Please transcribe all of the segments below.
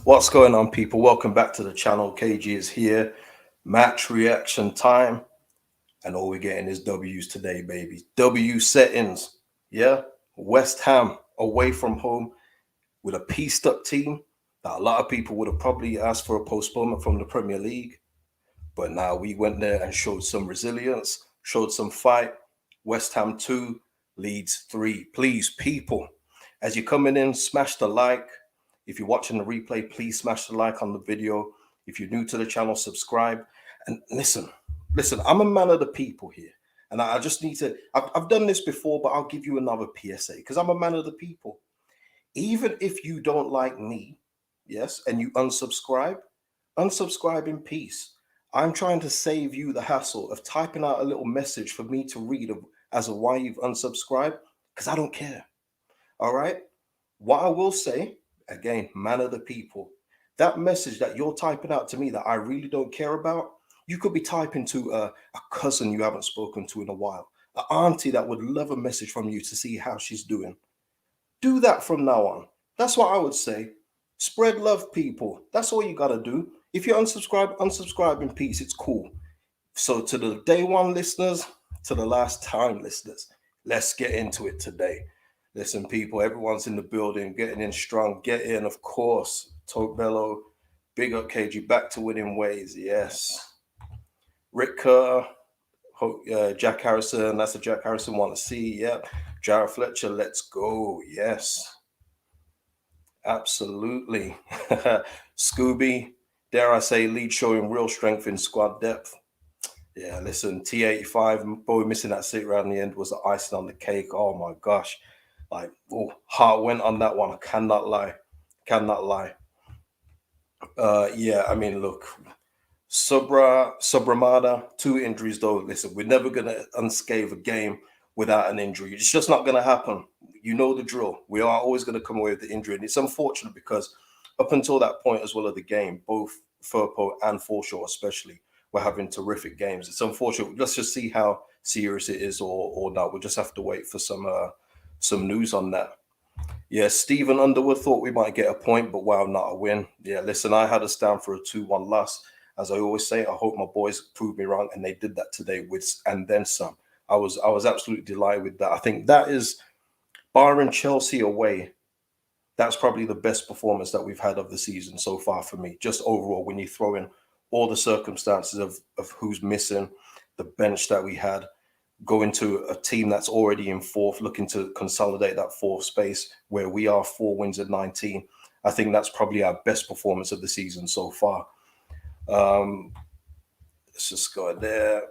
What's going on, people? Welcome back to the channel. KG is here. Match reaction time. And all we're getting is W's today, baby. W settings. Yeah. West Ham away from home with a pieced up team that a lot of people would have probably asked for a postponement from the Premier League. But now we went there and showed some resilience, showed some fight. West Ham 2, Leeds 3. Please, people, as you're coming in, smash the like. If you're watching the replay, please smash the like on the video. If you're new to the channel, subscribe. And listen, I'm a man of the people here. And I just need to, I've done this before, but I'll give you another PSA because I'm a man of the people. Even if you don't like me, yes, and you unsubscribe in peace. I'm trying to save you the hassle of typing out a little message for me to read as of why you've unsubscribed, because I don't care. All right. What I will say, again, man of the people, that message that you're typing out to me that I really don't care about, you could be typing to a cousin you haven't spoken to in a while, an auntie that would love a message from you to see how she's doing. Do that from now on. That's what I would say. Spread love, people. That's all you got to do. If you unsubscribe in peace. It's cool. So, to the day one listeners, to the last time listeners, let's get into it today. Listen, people, everyone's in the building, getting in strong. Get in, of course. Tote Bello, big up KG, back to winning ways. Yes. Rick Kerr, Jack Harrison. That's a Jack Harrison want to see. Yep. Jared Fletcher, let's go. Yes. Absolutely. Scooby, dare I say, lead showing real strength in squad depth. Yeah, listen, T85, boy, missing that sit round the end was the icing on the cake. Oh my gosh. Like, oh, heart went on that one. I cannot lie. Cannot lie. Yeah, I mean, look, Subramada, two injuries though. Listen, we're never gonna unscathe a game without an injury. It's just not gonna happen. You know the drill. We are always gonna come away with the injury, and it's unfortunate because up until that point as well of the game, both Firpo and Forshaw especially were having terrific games. It's unfortunate. Let's just see how serious it is or not. We'll just have to wait for some news on that. Yeah, Stephen Underwood thought we might get a point, but wow, not a win. Yeah, listen, I had us down for a 2-1 loss. As I always say, I hope my boys prove me wrong, and they did that today with and then some. I was absolutely delighted with that. I think that is, barring Chelsea away, that's probably the best performance that we've had of the season so far for me. Just overall, when you throw in all the circumstances of who's missing, the bench that we had, going to a team that's already in fourth, looking to consolidate that fourth space where we are 4 wins and 19. I think that's probably our best performance of the season so far. Um, let's just go there.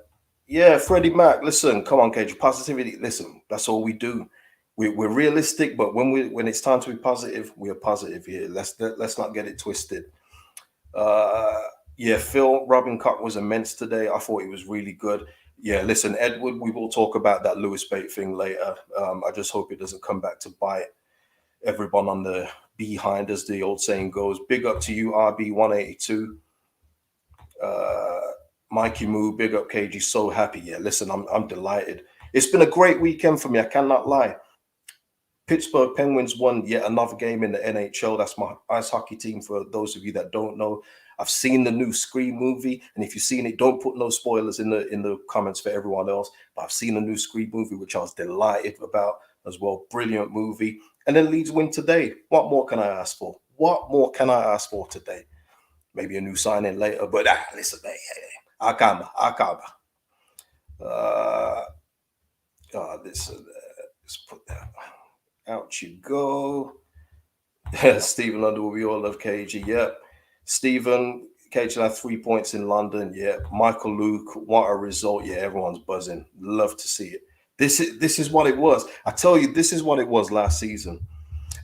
Yeah, Freddie Mac. Listen, come on, Cage. Positivity. Listen, that's all we do. We're realistic, but when it's time to be positive, we are positive here. Let's not get it twisted. Uh, yeah, Phil Robin Cock was immense today. I thought he was really good. Yeah, listen, Edward, we will talk about that Lewis Bate thing later. I just hope it doesn't come back to bite everyone on the behind, as the old saying goes. Big up to you, RB182. Uh, Mikey Moo, big up KG, so happy. Yeah, listen, I'm delighted. It's been a great weekend for me, I cannot lie. Pittsburgh Penguins won yet another game in the NHL. That's my ice hockey team, for those of you that don't know. I've seen the new Scream movie, and if you've seen it, don't put no spoilers in the comments for everyone else. But I've seen the new Scream movie, which I was delighted about as well. Brilliant movie. And then Leeds win today. What more can I ask for? What more can I ask for today? Maybe a new signing later, but listen, hey, Akaba. Uh, let's put that. Out you go. Stephen Underwood, we all love KG. Yep. Stephen, KG had 3 points in London. Yeah. Michael Luke, what a result. Yeah, everyone's buzzing. Love to see it. This is what it was. I tell you, this is what it was last season.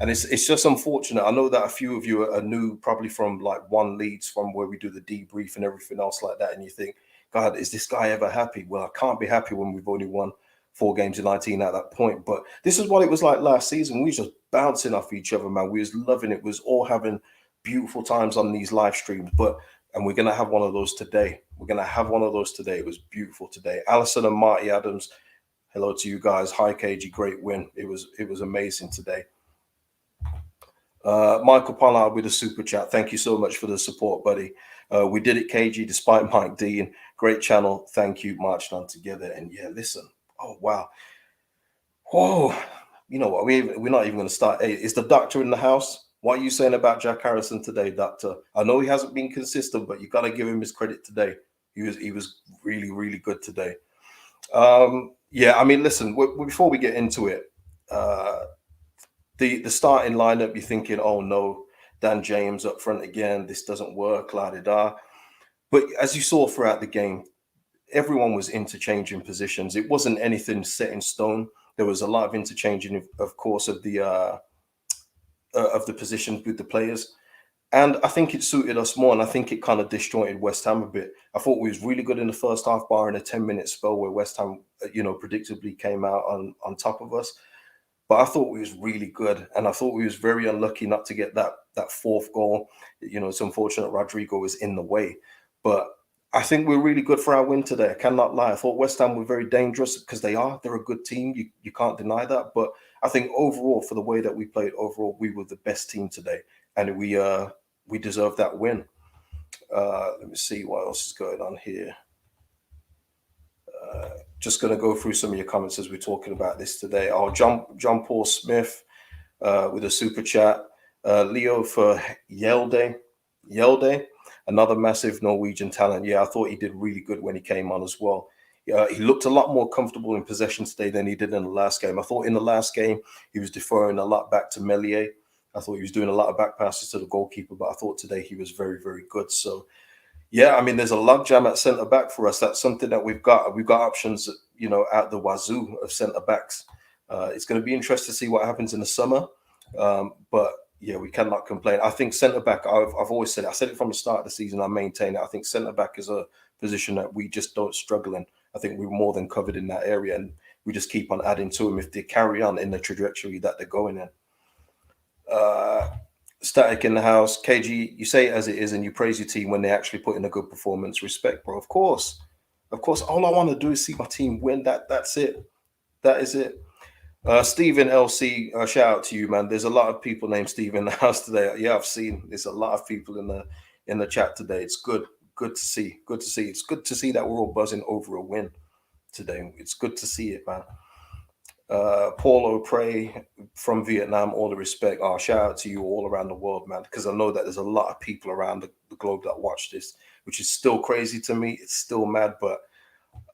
And it's just unfortunate. I know that a few of you are new, probably from like One Leads, from where we do the debrief and everything else like that. And you think, God, is this guy ever happy? Well, I can't be happy when we've only won 4 games in 19 at that point. But this is what it was like last season. We were just bouncing off each other, man. We was loving it. We was all having beautiful times on these live streams. And we're gonna have one of those today. We're gonna have one of those today. It was beautiful today. Allison and Marty Adams, hello to you guys. Hi KG, great win. It was amazing today. Michael Pollard with a super chat. Thank you so much for the support, buddy. We did it, KG, despite Mike Dean. Great channel. Thank you. Marching on together. And yeah, listen. Oh, wow. Whoa. You know what? We're not even going to start. Hey, is the doctor in the house? What are you saying about Jack Harrison today, doctor? I know he hasn't been consistent, but you got to give him his credit today. He was really, really good today. Yeah, I mean, listen, before we get into it, uh, the starting lineup, you're thinking, oh no, Dan James up front again. This doesn't work, la da da. But as you saw throughout the game, everyone was interchanging positions. It wasn't anything set in stone. There was a lot of interchanging, of course, of the positions with the players. And I think it suited us more, and I think it kind of disjointed West Ham a bit. I thought we was really good in the first half, bar in a 10-minute spell where West Ham, predictably came out on top of us. But I thought we was really good, and I thought we was very unlucky not to get that fourth goal. It's unfortunate Rodrigo was in the way, but I think we're really good for our win today. I cannot lie. I thought West Ham were very dangerous because they're a good team. You can't deny that. But I think overall, for the way that we played, overall we were the best team today, and we deserve that win. Let me see what else is going on here. Just going to go through some of your comments as we're talking about this today. Oh, John Paul Smith with a super chat. Leo for Yelde, another massive Norwegian talent. Yeah, I thought he did really good when he came on as well. He looked a lot more comfortable in possession today than he did in the last game. I thought in the last game he was deferring a lot back to Melier. I thought he was doing a lot of back passes to the goalkeeper, but I thought today he was very, very good. So yeah, I mean, there's a logjam at centre back for us. That's something that we've got. We've got options, at the wazoo of centre backs. It's going to be interesting to see what happens in the summer. But yeah, we cannot complain. I think centre back. I've always said it. I said it from the start of the season. I maintain it. I think centre back is a position that we just don't struggle in. I think we're more than covered in that area, and we just keep on adding to them if they carry on in the trajectory that they're going in. Static in the house. KG, you say it as it is and you praise your team when they actually put in a good performance. Respect, bro. Of course. All I want to do is see my team win. That's it. That is it. Stephen LC, shout out to you, man. There's a lot of people named Steve in the house today. Yeah, I've seen there's a lot of people in the chat today. It's good. Good to see. Good to see. It's good to see that we're all buzzing over a win today. It's good to see it, man. Paulo Prey from Vietnam, all the respect. Oh, shout out to you all around the world, man, because I know that there's a lot of people around the globe that watch this, which is still crazy to me. It's still mad, but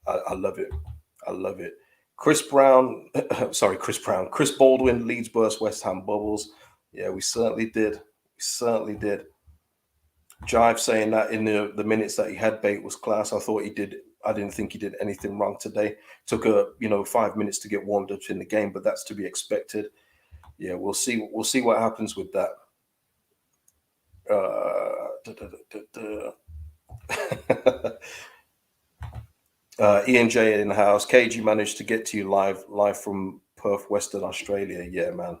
I love it. I love it. Chris Brown, Chris Baldwin, Leeds burst West Ham bubbles. Yeah, we certainly did. We certainly did. Jive saying that in the minutes that he had, Bait was class. I didn't think he did anything wrong today. Took 5 minutes to get warmed up in the game, but that's to be expected. Yeah, we'll see. We'll see what happens with that. Ian J in the house. KG managed to get to you live from Perth, Western Australia. Yeah, man.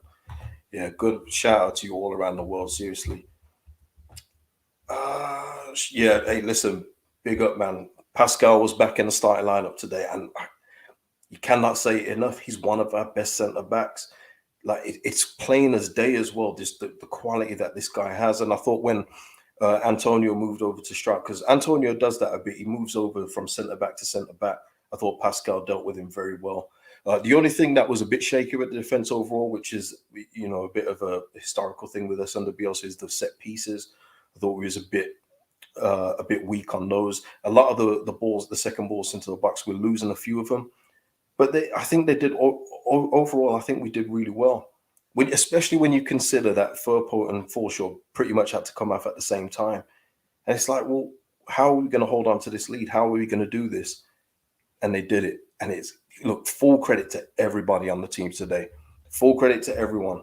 Yeah, good shout out to you all around the world. Seriously. Yeah. Hey, listen, big up, man. Pascal was back in the starting lineup today, and you cannot say it enough. He's one of our best centre backs. Like it's plain as day as well. Just the quality that this guy has. And I thought when Antonio moved over to strike, because Antonio does that a bit. He moves over from centre back to centre back. I thought Pascal dealt with him very well. The only thing that was a bit shaky with the defense overall, which is a bit of a historical thing with us under Bielsa, is the set pieces. I thought we was a bit weak on those. A lot of the balls, the second balls into the box, we're losing a few of them. But I think they did overall. I think we did really well, especially when you consider that Firpo and Forshaw pretty much had to come off at the same time. And it's like, well, how are we going to hold on to this lead? How are we going to do this? And they did it. And it's full credit to everybody on the team today. Full credit to everyone.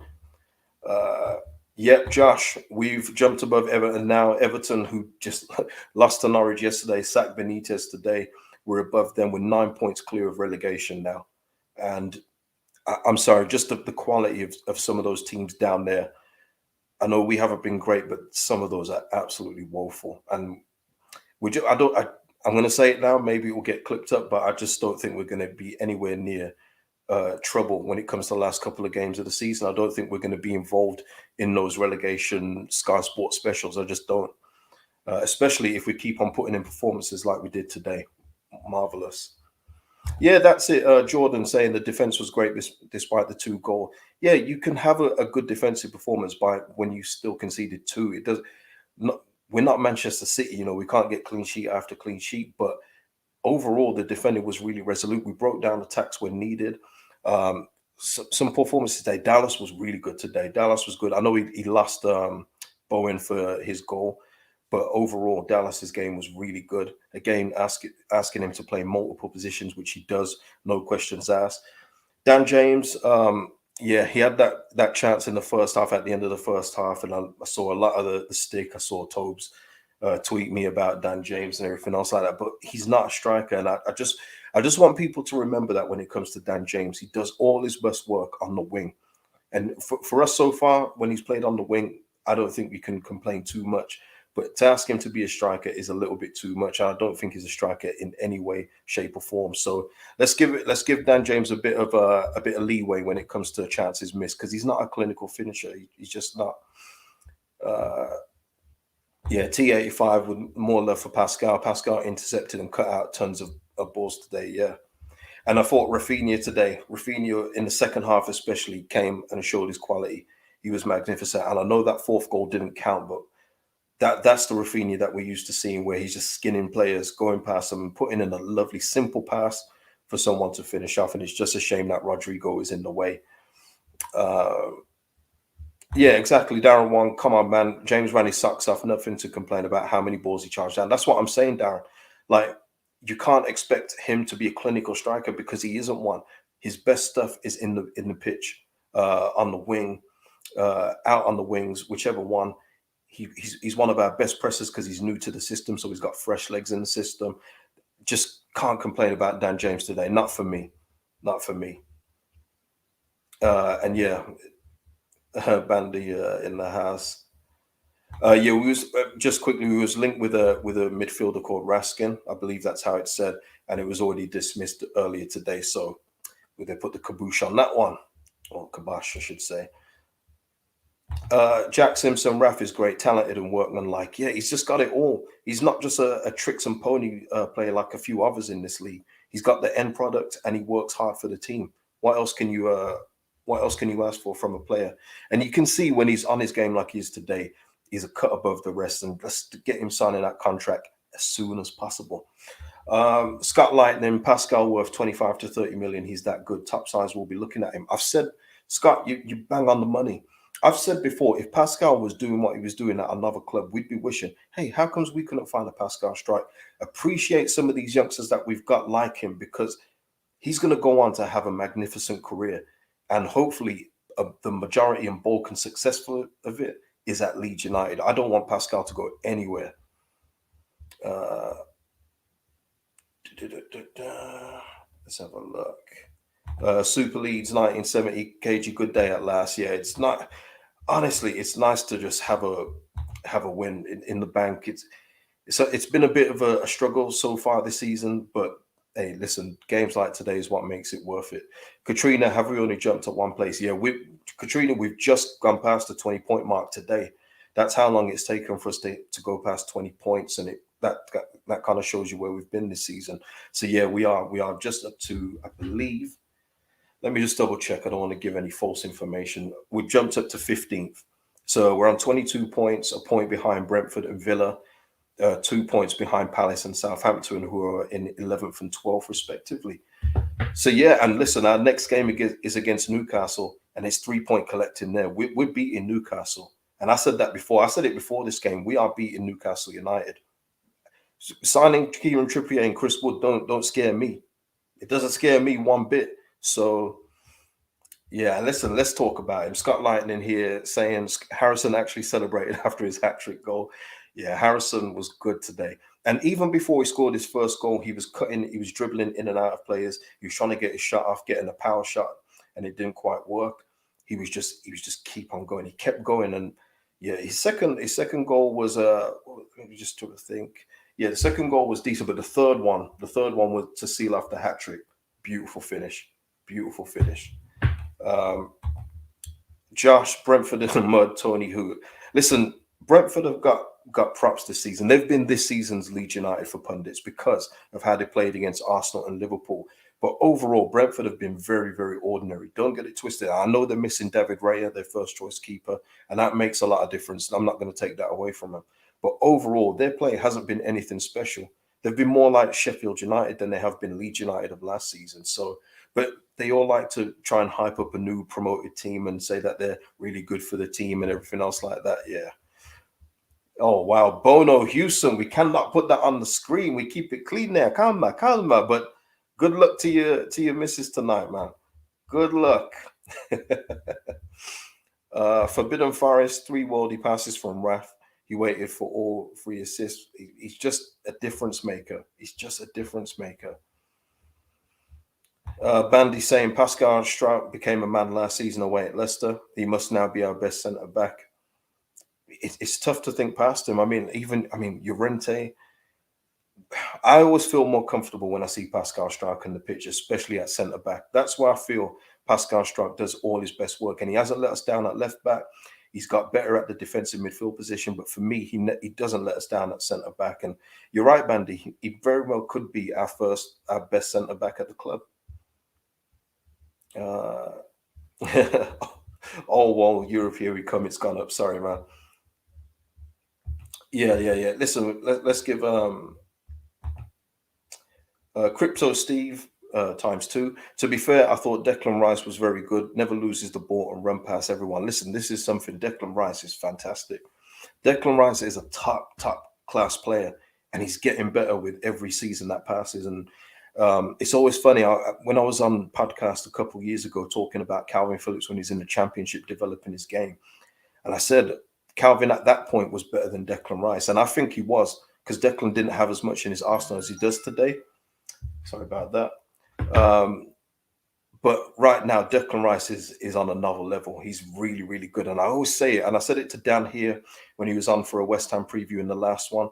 Yep, Josh, we've jumped above Everton now. Everton, who just lost to Norwich yesterday, sacked Benitez today. We're above them. We're 9 points clear of relegation now. And I'm sorry, just the quality of some of those teams down there. I know we haven't been great, but some of those are absolutely woeful. And I'm going to say it now. Maybe it will get clipped up, but I just don't think we're going to be anywhere near trouble when it comes to the last couple of games of the season. I don't think we're going to be involved in those relegation Sky Sports specials. I just don't. Especially if we keep on putting in performances like we did today. Marvelous. Yeah, that's it. Jordan saying the defense was great despite the 2 goal. Yeah, you can have a good defensive performance by when you still conceded 2. It does not. We're not Manchester City, you know. We can't get clean sheet after clean sheet, but overall the defending was really resolute. We broke down attacks when needed. Some performances today. Dallas was really good today. Dallas was good. I know he lost Bowen for his goal, but overall Dallas's game was really good. Again, asking him to play multiple positions, which he does, no questions asked. Dan James, yeah, he had that chance in the first half at the end of the first half, and I saw a lot of the stick. I saw Tobes tweet me about Dan James and everything else like that, but he's not a striker, and I just want people to remember that when it comes to Dan James, he does all his best work on the wing, and for us so far, when he's played on the wing, I don't think we can complain too much. But to ask him to be a striker is a little bit too much. I don't think he's a striker in any way, shape, or form. So let's give Dan James a bit of leeway when it comes to chances missed, because he's not a clinical finisher. He's just not. Yeah, T85 with more love for Pascal. Pascal intercepted and cut out tons of balls today. Yeah. And I thought Rafinha today, Rafinha in the second half especially, came and showed his quality. He was magnificent. And I know that 4th goal didn't count, but that's the Rafinha that we're used to seeing, where he's just skinning players, going past them, and putting in a lovely, simple pass for someone to finish off. And it's just a shame that Rodrigo is in the way. Yeah, exactly. Darren Wong, come on, man. James ran his socks off. Nothing to complain about how many balls he charged down. That's what I'm saying, Darren. Like, you can't expect him to be a clinical striker because he isn't one. His best stuff is in the pitch, on the wing, out on the wings, whichever one. He's one of our best pressers because he's new to the system, so he's got fresh legs in the system. Just can't complain about Dan James today. Not for me. Not for me. And yeah, Bandy in the house. Yeah, we was just quickly. We was linked with a midfielder called Raskin. I believe that's how it's said, and it was already dismissed earlier today. So they put the kaboosh on that one, or kibosh, I should say. Jack Simpson, Raf is great, talented and workmanlike. Yeah, he's just got it all. He's not just a tricks and pony player like a few others in this league. He's got the end product and he works hard for the team. What else can you ask for from a player? And you can see when he's on his game like he is today, he's a cut above the rest, and let's get him signing that contract as soon as possible. Scott Lightning, Pascal worth 25 to 30 million. He's that good. Top sides will be looking at him. I've said, Scott, you bang on the money. I've said before, if Pascal was doing what he was doing at another club, we'd be wishing, hey, how comes we couldn't find a Pascal strike? Appreciate some of these youngsters that we've got like him, because he's going to go on to have a magnificent career. And hopefully the majority and bulk and successful of it is at Leeds United. I don't want Pascal to go anywhere. Let's have a look. Super Leeds 1970, KG, good day at last. Yeah, it's not, honestly, it's nice to just have a win in the bank. It's been a bit of a struggle so far this season, but hey, listen, games like today is what makes it worth it. Katrina, have we only jumped at one place? Yeah, Katrina, we've just gone past the 20-point mark today. That's how long it's taken for us to go past 20 points, and that kind of shows you where we've been this season. So yeah, we are just up to, I believe, let me just double check. I don't want to give any false information. We've jumped up to 15th. So we're on 22 points, a point behind Brentford and Villa, 2 points behind Palace and Southampton, who are in 11th and 12th respectively. So yeah, and listen, our next game is against Newcastle, and it's 3-point collecting there. We're beating Newcastle. And I said that before. I said it before this game. We are beating Newcastle United. Signing Kieran Trippier and Chris Wood don't scare me. It doesn't scare me one bit. So yeah, listen, let's talk about him. Scott Lightning here saying Harrison actually celebrated after his hat-trick goal. Yeah, Harrison was good today. And even before he scored his first goal, he was dribbling in and out of players. He was trying to get his shot off, getting a power shot, and it didn't quite work. He was just keep on going. He kept going, and yeah, his second goal was let me just try to think. Yeah, the second goal was decent, but the third one was to seal off the hat trick. Beautiful finish. Beautiful finish. Josh, Brentford in the mud, Tony who. Listen, Brentford have got props this season. They've been this season's Leeds United for pundits because of how they played against Arsenal and Liverpool. But overall, Brentford have been very, very ordinary. Don't get it twisted. I know they're missing David Raya, their first choice keeper, and that makes a lot of difference. I'm not going to take that away from them. But overall, their play hasn't been anything special. They've been more like Sheffield United than they have been Leeds United of last season. So, but they all like to try and hype up a new promoted team and say that they're really good for the team and everything else like that. Yeah. Oh wow, Bono Houston. We cannot put that on the screen. We keep it clean there. Calma, calma. But good luck to your missus tonight, man. Good luck. Forbidden Forest, 3 worldy passes from Raf. He waited for all 3 assists. He's just a difference maker. He's just a difference maker. Bandy saying Pascal Strout became a man last season away at Leicester. He must now be our best centre back. It's tough to think past him. I mean, Llorente. I always feel more comfortable when I see Pascal Struijk in the pitch, especially at centre back. That's where I feel Pascal Struijk does all his best work, and he hasn't let us down at left back. He's got better at the defensive midfield position, but for me, he doesn't let us down at centre back. And you're right, Bandy. He very well could be our best centre back at the club. Oh well, Europe, here we come. It's gone up. Sorry, man. Yeah. Listen, let's give Crypto Steve ×2. To be fair, I thought Declan Rice was very good. Never loses the ball and run past everyone. Listen, this is something. Declan Rice is fantastic. Declan Rice is a top class player, and he's getting better with every season that passes. And it's always funny. When I was on podcast a couple of years ago talking about Calvin Phillips when he's in the Championship developing his game, and I said Calvin at that point was better than Declan Rice, and I think he was because Declan didn't have as much in his arsenal as he does today. Sorry about that. But right now, Declan Rice is on another level. He's really, really good. And I always say it, and I said it to Dan here when he was on for a West Ham preview in the last one.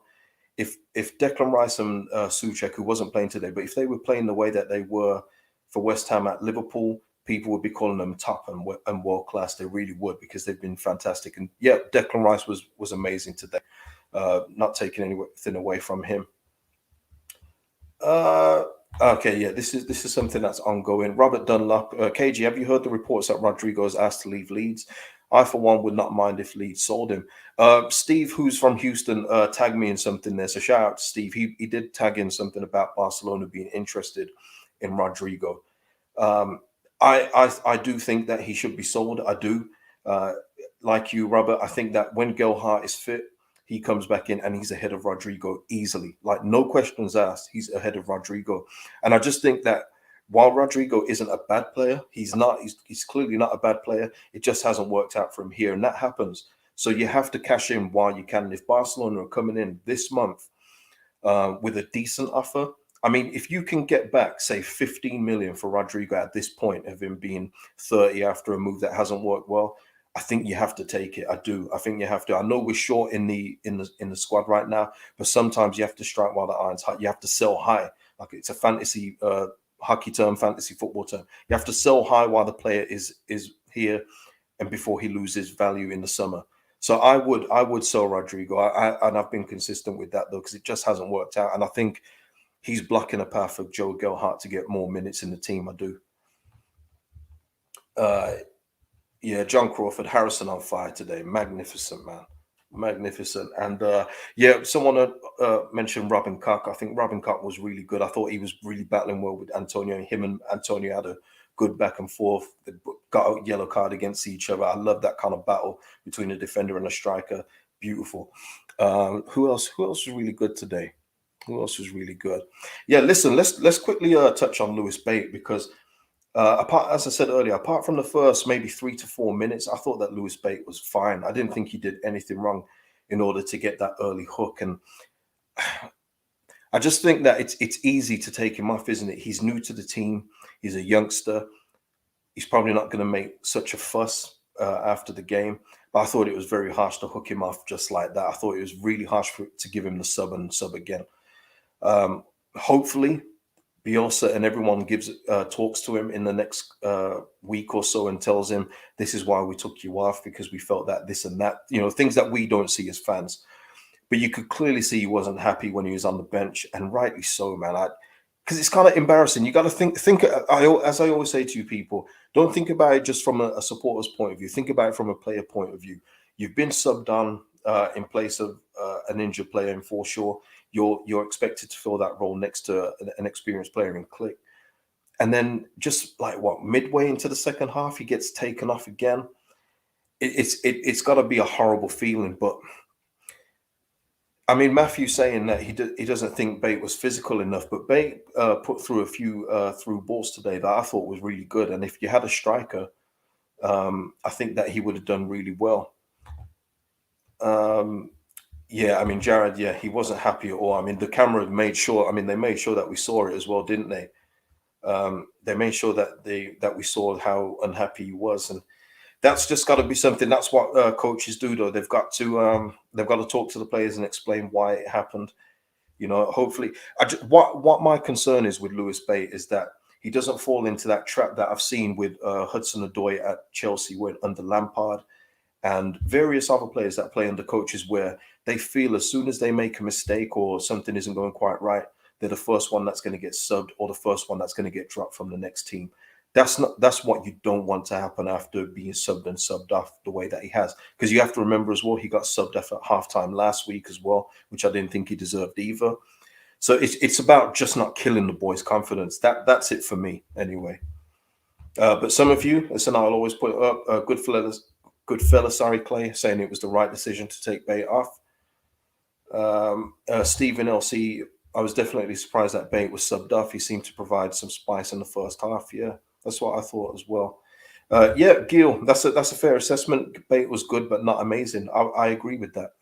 If Declan Rice and Souček, who wasn't playing today, but if they were playing the way that they were for West Ham at Liverpool, people would be calling them top and world class. They really would, because they've been fantastic. And yeah, Declan Rice was amazing today. Not taking anything away from him. Okay, yeah, this is something that's ongoing. Robert Dunlop, KG, have you heard the reports that Rodrigo is asked to leave Leeds? I, for one, would not mind if Leeds sold him. Steve, who's from Houston, tagged me in something there. So shout out to Steve. He did tag in something about Barcelona being interested in Rodrigo. I do think that he should be sold. I do. Like you, Robert, I think that when Gelhardt is fit, he comes back in and he's ahead of Rodrigo easily. Like, no questions asked, he's ahead of Rodrigo. And I just think that while Rodrigo isn't a bad player, he's clearly not a bad player. It just hasn't worked out for him here, and that happens. So you have to cash in while you can. And if Barcelona are coming in this month with a decent offer, I mean, if you can get back, say, 15 million for Rodrigo at this point of him being 30 after a move that hasn't worked well, I think you have to take it. I do. I think you have to. I know we're short in the squad right now, but sometimes you have to strike while the iron's hot. You have to sell high. Like, it's a fantasy hockey term, fantasy football term. You have to sell high while the player is here and before he loses value in the summer. So I would sell Rodrigo. And I've been consistent with that, though, because it just hasn't worked out. And I think he's blocking a path for Joe Gelhardt to get more minutes in the team. I do. Yeah, John Crawford, Harrison on fire today. Magnificent, man. Magnificent. And yeah, someone mentioned Robin Koch. I think Robin Koch was really good. I thought he was really battling well with Antonio. Him and Antonio had a good back and forth. They got a yellow card against each other. I love that kind of battle between a defender and a striker. Beautiful. Who else was really good today? Who else was really good? Yeah, listen, let's quickly touch on Lewis Bate, because as I said earlier, apart from the first maybe 3 to 4 minutes, I thought that Lewis Bate was fine. I didn't think he did anything wrong in order to get that early hook. And I just think that it's easy to take him off, isn't it? He's new to the team. He's a youngster. He's probably not going to make such a fuss after the game. But I thought it was very harsh to hook him off just like that. I thought it was really harsh to give him the sub and sub again. Hopefully, Bielsa and everyone gives talks to him in the next week or so and tells him this is why we took you off, because we felt that this and that, things that we don't see as fans. But you could clearly see he wasn't happy when he was on the bench, and rightly so, man. Because it's kind of embarrassing. You got to think. As I always say to you people, don't think about it just from a supporter's point of view. Think about it from a player point of view. You've been subbed on in place of an injured player in Forshaw. You're expected to fill that role next to an experienced player in Click. And then just like midway into the second half, he gets taken off again. It's got to be a horrible feeling. But I mean, Matthew saying that he doesn't think Bate was physical enough, but Bate put through a few through balls today that I thought was really good. And if you had a striker, I think that he would have done really well. Yeah, I mean, Jared, yeah, he wasn't happy at all. I mean, the camera made sure. I mean, they made sure that we saw it as well, didn't they? They made sure that we saw how unhappy he was, and that's just got to be something. That's what coaches do, though. They've got to talk to the players and explain why it happened. Hopefully, what my concern is with Lewis Bate is that he doesn't fall into that trap that I've seen with Hudson-Odoi at Chelsea, under Lampard, and various other players that play under coaches where they feel as soon as they make a mistake or something isn't going quite right, they're the first one that's going to get subbed or the first one that's going to get dropped from the next team. That's what you don't want to happen after being subbed off the way that he has. Because you have to remember as well, he got subbed off at halftime last week as well, which I didn't think he deserved either. So it's about just not killing the boys' confidence. That's it for me anyway. But some of you, listen, I'll always put up good fella, sorry, Clay, saying it was the right decision to take Bate off. Stephen LC, I was definitely surprised that Bate was subbed off. He seemed to provide some spice in the first half. Yeah, that's what I thought as well. Yeah, Gil, that's a fair assessment. Bate was good, but not amazing. I agree with that.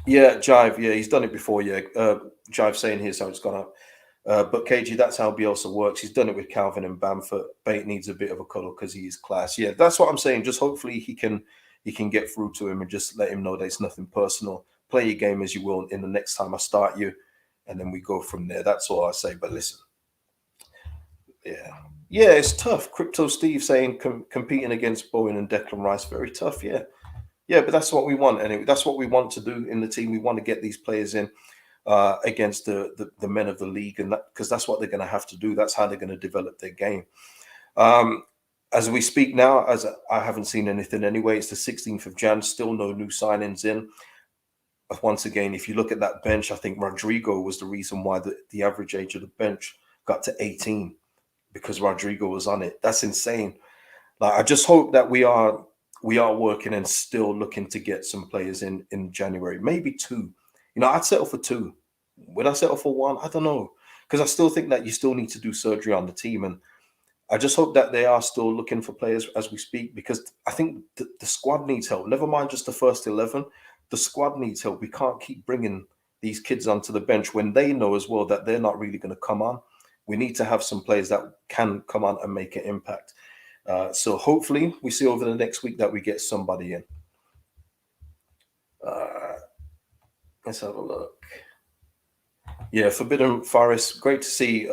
Yeah, Jive, yeah, he's done it before. Yeah, Jive saying here's how it's gone up. But KG, that's how Bielsa works. He's done it with Calvin and Bamford. Bate needs a bit of a cuddle because he's class. Yeah, that's what I'm saying. Just hopefully he can get through to him and just let him know that it's nothing personal. Play your game as you will in the next time I start you, and then we go from there. That's all I say. But listen, yeah, it's tough. Crypto Steve saying competing against Bowen and Declan Rice, very tough. Yeah, but that's what we want, and that's what we want to do in the team. We want to get these players in against the men of the league, and because that's what they're going to have to do. That's how they're going to develop their game. As we speak now, as I haven't seen anything anyway, it's the 16th of Jan, still no new signings in. Once again, if you look at that bench, I think Rodrigo was the reason why the average age of the bench got to 18, because Rodrigo was on it. That's insane. Like, I just hope that we are working and still looking to get some players in January, maybe 2. I'd settle for 2. Would I settle for 1? I don't know, because I still think that you still need to do surgery on the team, and I just hope that they are still looking for players as we speak, because I think the squad needs help. Never mind just the first 11. The squad needs help. We can't keep bringing these kids onto the bench when they know as well that they're not really going to come on. We need to have some players that can come on and make an impact. So hopefully we see over the next week that we get somebody in. Let's have a look. Yeah, Forbidden Forest. Great to see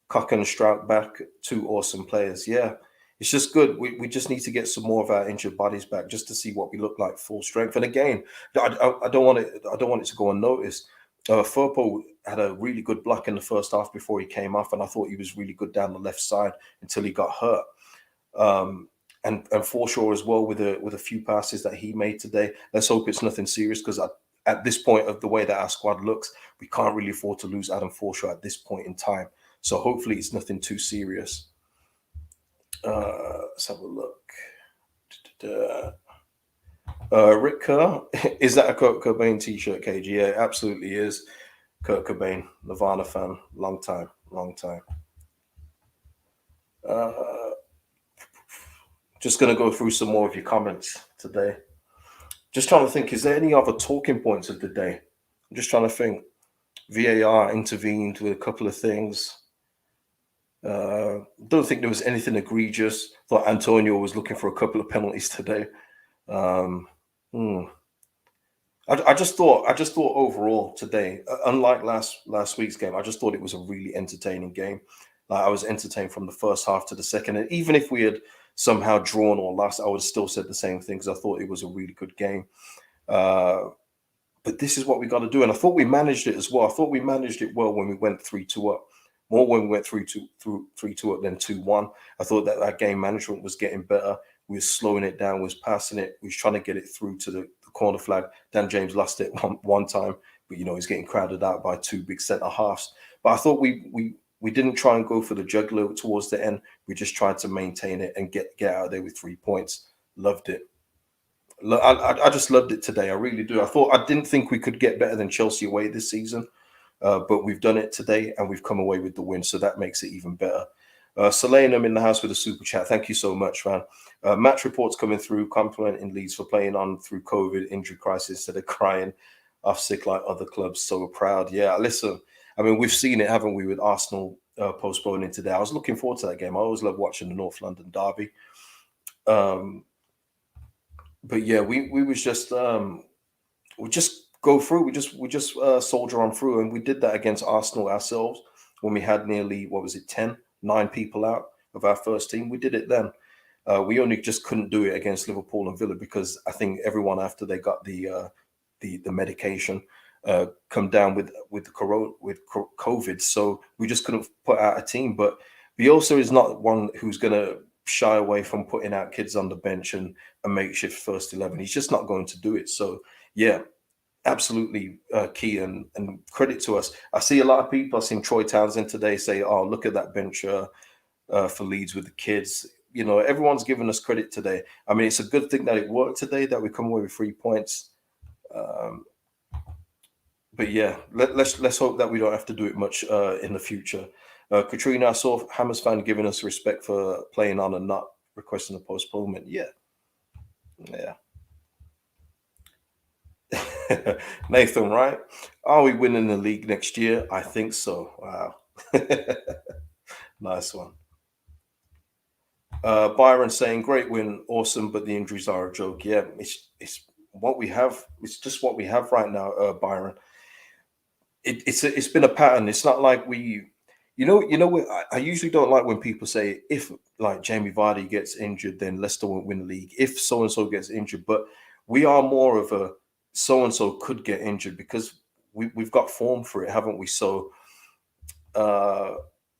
Cock and Strout back. 2 awesome players. Yeah, it's just good. We just need to get some more of our injured bodies back just to see what we look like full strength. And again, I don't want it to go unnoticed. Firpo had a really good block in the first half before he came off, and I thought he was really good down the left side until he got hurt. And Forshaw as well with a few passes that he made today. Let's hope it's nothing serious, because at this point of the way that our squad looks, we can't really afford to lose Adam Forshaw at this point in time. So hopefully it's nothing too serious. Let's have a look. Rick Kerr, is that a Kurt Cobain t-shirt, KG? Yeah, it absolutely is. Kurt Cobain, Nirvana fan, long time. Just going to go through some more of your comments today. Just trying to think, is there any other talking points of the day? I'm just trying to think. VAR intervened with a couple of things. Don't think there was anything egregious. Thought Antonio was looking for a couple of penalties today. I I just thought overall today, unlike last week's game, I just thought it was a really entertaining game. Like I was entertained from the first half to the second, and even if we had somehow drawn or lost, I would have still said the same thing because I thought it was a really good game. Uh, but this is what we got to do, and I thought we managed it as well. I thought we managed it well when we went 3-2 up, more when we went 3-2 up than 2-1. I thought that game management was getting better. We were slowing it down, was passing it, we was trying to get it through to the corner flag. Dan James lost it one time, but he's getting crowded out by two big centre halves. But I thought we didn't try and go for the juggler towards the end. We just tried to maintain it and get out of there with 3 points. Loved it. I just loved it today. I really do. I didn't think we could get better than Chelsea away this season, but we've done it today and we've come away with the win. So that makes it even better. Solanum in the house with a super chat. Thank you so much, man. Match reports coming through, complimenting Leeds for playing on through COVID injury crisis instead of crying off sick like other clubs. So proud. Yeah, listen. I mean, we've seen it, haven't we, with Arsenal postponing today. I was looking forward to that game. I always love watching the North London derby. But yeah, we was just we just go through. We just soldier on through, and we did that against Arsenal ourselves when we had nearly, what was it, 9 people out of our first team. We did it then. We only just couldn't do it against Liverpool and Villa because I think everyone after they got the medication come down with COVID, so we just couldn't put out a team. But Bielsa is not one who's going to shy away from putting out kids on the bench and a makeshift first 11. He's just not going to do it. So yeah, absolutely key and credit to us. I see a lot of people. I've seen Troy Townsend today say, "Oh, look at that bench for Leeds with the kids." Everyone's giving us credit today. I mean, it's a good thing that it worked today, that we come away with 3 points. But yeah, let's hope that we don't have to do it much in the future. Katrina, I saw Hammers fan giving us respect for playing on and not requesting a postponement. Yeah. Nathan, right? Are we winning the league next year? I think so. Wow. Nice one. Byron saying, great win, awesome, but the injuries are a joke. Yeah, it's what we have. It's just what we have right now, Byron. It's been a pattern. It's not like I usually don't like when people say, if like Jamie Vardy gets injured, then Leicester won't win the league. If so and so gets injured, but we are more of a so and so could get injured because we've got form for it, haven't we? So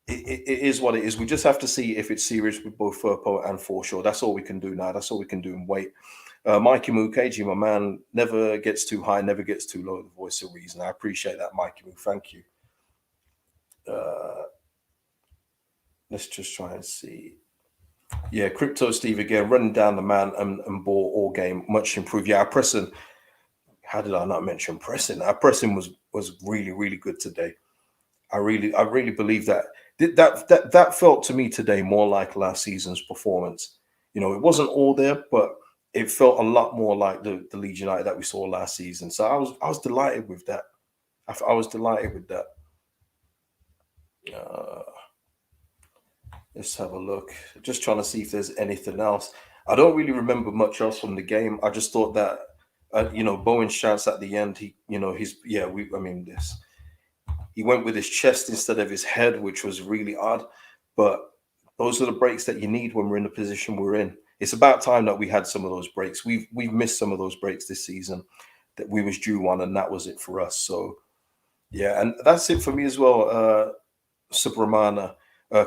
it is what it is. We just have to see if it's serious with both Firpo and Forshaw. That's all we can do now. That's all we can do and wait. Mikey Moo, KG, my man, never gets too high, never gets too low. The voice of reason. I appreciate that, Mikey Moo. Thank you. Let's just try and see. Yeah, Crypto Steve again, running down the man and ball all game, much improved. Yeah, our pressing. How did I not mention pressing? Our pressing was really, really good today. I really believe that felt to me today more like last season's performance. It wasn't all there, but it felt a lot more like the Leeds United that we saw last season. So I was delighted with that. I was delighted with that. Let's have a look. Just trying to see if there's anything else. I don't really remember much else from the game. I just thought that Bowen's chance at the end. He went with his chest instead of his head, which was really odd. But those are the breaks that you need when we're in the position we're in. It's about time that we had some of those breaks. We've missed some of those breaks this season that we was due one, and that was it for us. So yeah, and that's it for me as well. Subramana,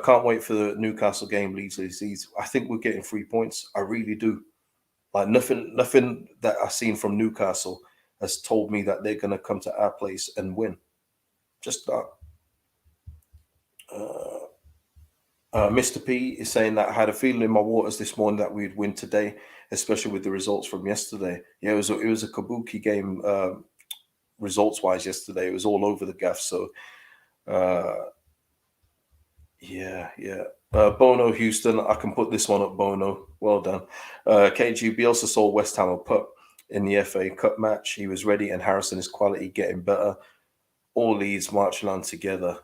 can't wait for the Newcastle game. Leeds. I think we're getting 3 points. I really do. Like nothing that I've seen from Newcastle has told me that they're going to come to our place and win. Just that. Mr. P is saying that I had a feeling in my waters this morning that we'd win today, especially with the results from yesterday. Yeah, it was a kabuki game results-wise yesterday. It was all over the gaff. So, yeah. Bono Houston, I can put this one up, Bono. Well done. KG Bielsa saw West Ham up in the FA Cup match. He was ready, and Harrison is quality getting better. All Leeds marching on together.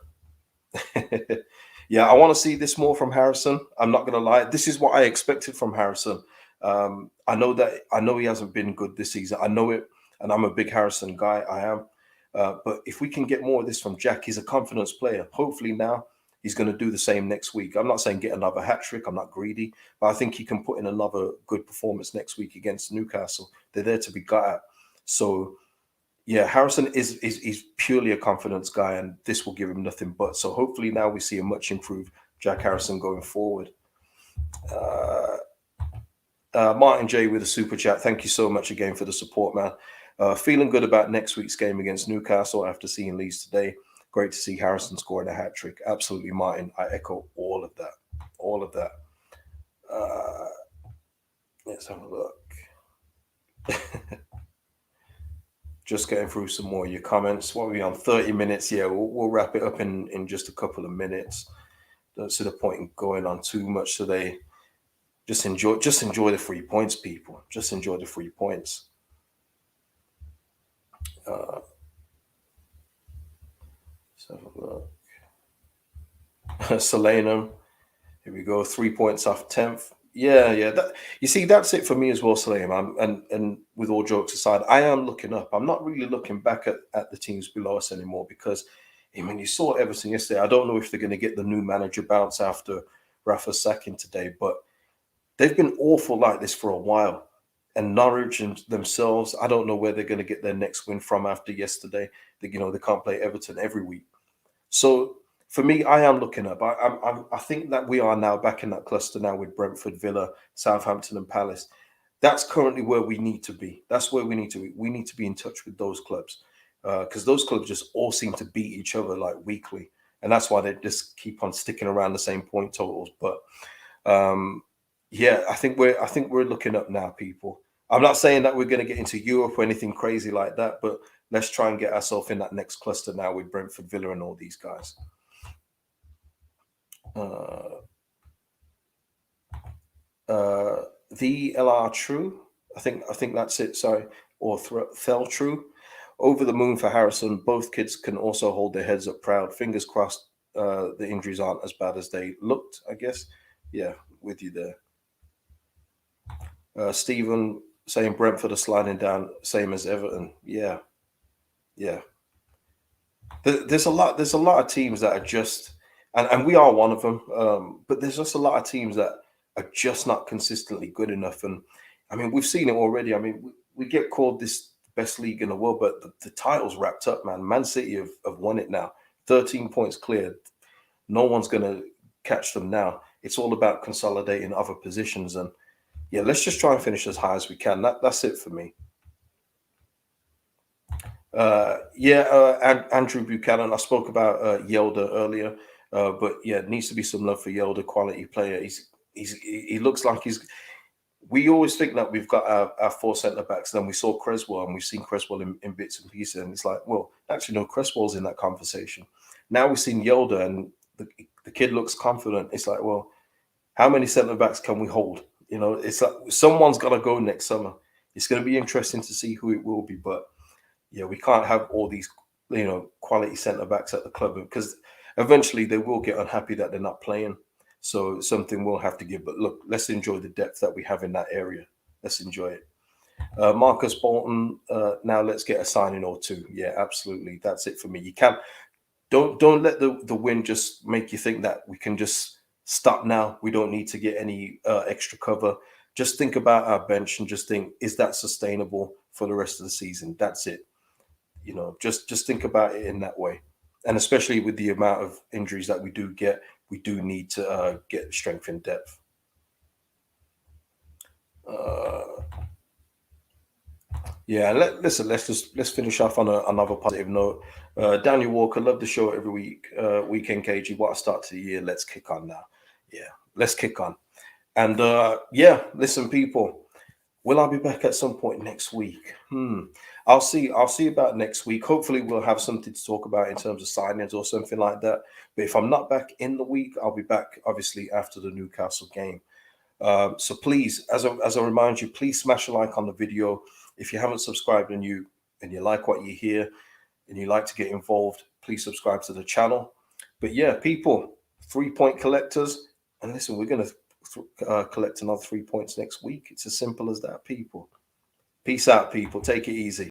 Yeah, I want to see this more from Harrison. I'm not going to lie. This is what I expected from Harrison. I know he hasn't been good this season. I know it. And I'm a big Harrison guy. I am. But if we can get more of this from Jack, he's a confidence player. Hopefully now he's going to do the same next week. I'm not saying get another hat trick. I'm not greedy, but I think he can put in another good performance next week against Newcastle. They're there to be got at. So yeah, Harrison is purely a confidence guy, and this will give him nothing but. So hopefully now we see a much improved Jack Harrison going forward. Martin J with a super chat. Thank you so much again for the support, man. Feeling good about next week's game against Newcastle after seeing Leeds today. Great to see Harrison scoring a hat trick. Absolutely, Martin. I echo all of that. All of that. Let's have a look. Just getting through some more of your comments. What are we on? 30 minutes. Yeah, we'll wrap it up in just a couple of minutes. Don't see the point in going on too much today. Just enjoy the 3 points, people. Just enjoy the 3 points. Let's have a look. Solanum. Here we go. 3 points off 10th. Yeah. That, you see, that's it for me as well, Salim. And with all jokes aside, I am looking up. I'm not really looking back at the teams below us anymore because, I mean, you saw Everton yesterday. I don't know if they're going to get the new manager bounce after Rafa's sacking today, but they've been awful like this for a while. And Norwich and themselves, I don't know where they're going to get their next win from after yesterday. They can't play Everton every week. So for me, I am looking up. I think that we are now back in that cluster now with Brentford, Villa, Southampton, and Palace. That's currently where we need to be. That's where we need to be. We need to be in touch with those clubs because those clubs just all seem to beat each other like weekly, and that's why they just keep on sticking around the same point totals. But yeah, I think we're looking up now, people. I'm not saying that we're going to get into Europe or anything crazy like that, but let's try and get ourselves in that next cluster now with Brentford, Villa, and all these guys. The LR True, I think that's it. Sorry, or Thel True. Over the moon for Harrison. Both kids can also hold their heads up proud. Fingers crossed. The injuries aren't as bad as they looked. I guess. Yeah, with you there. Stephen saying Brentford are sliding down, same as Everton. Yeah. There's a lot of teams that are just, and we are one of them. But there's just a lot of teams that are just not consistently good enough. And I mean, we've seen it already. I mean, we get called this best league in the world, but the title's wrapped up, man. Man City have won it now. 13 points cleared. No one's going to catch them now. It's all about consolidating other positions. And yeah, let's just try and finish as high as we can. That's it for me. Andrew Buchanan. I spoke about Yelda earlier, but yeah, it needs to be some love for Yelda, quality player. He looks like he's. We always think that we've got our 4 centre backs. Then we saw Cresswell, and we've seen Cresswell in bits and pieces, and it's like, well, actually, no, Cresswell's in that conversation. Now we've seen Yelda, and the kid looks confident. It's like, well, how many centre backs can we hold? It's like someone's got to go next summer. It's going to be interesting to see who it will be, but yeah, we can't have all these, quality centre backs at the club because eventually they will get unhappy that they're not playing. So something will have to give. But look, let's enjoy the depth that we have in that area. Let's enjoy it. Marcus Bolton. Now let's get a signing or two. Yeah, absolutely. That's it for me. You can't. Don't let the win just make you think that we can just stop now. We don't need to get any extra cover. Just think about our bench and just think, is that sustainable for the rest of the season? That's it. Just think about it in that way. And especially with the amount of injuries that we do get, we do need to get strength in depth. Let's finish off on another positive note. Daniel Walker, love the show every week. Weekend KG, what a start to the year. Let's kick on now. Yeah, let's kick on. And listen, people, will I be back at some point next week? I'll see about next week. Hopefully we'll have something to talk about in terms of signings or something like that. But if I'm not back in the week, I'll be back obviously after the Newcastle game. So please, as I remind you, please smash a like on the video. If you haven't subscribed and you like what you hear and you like to get involved, please subscribe to the channel. But yeah, people, 3-point collectors. And listen, we're going to collect another 3 points next week. It's as simple as that, people. Peace out, people. Take it easy.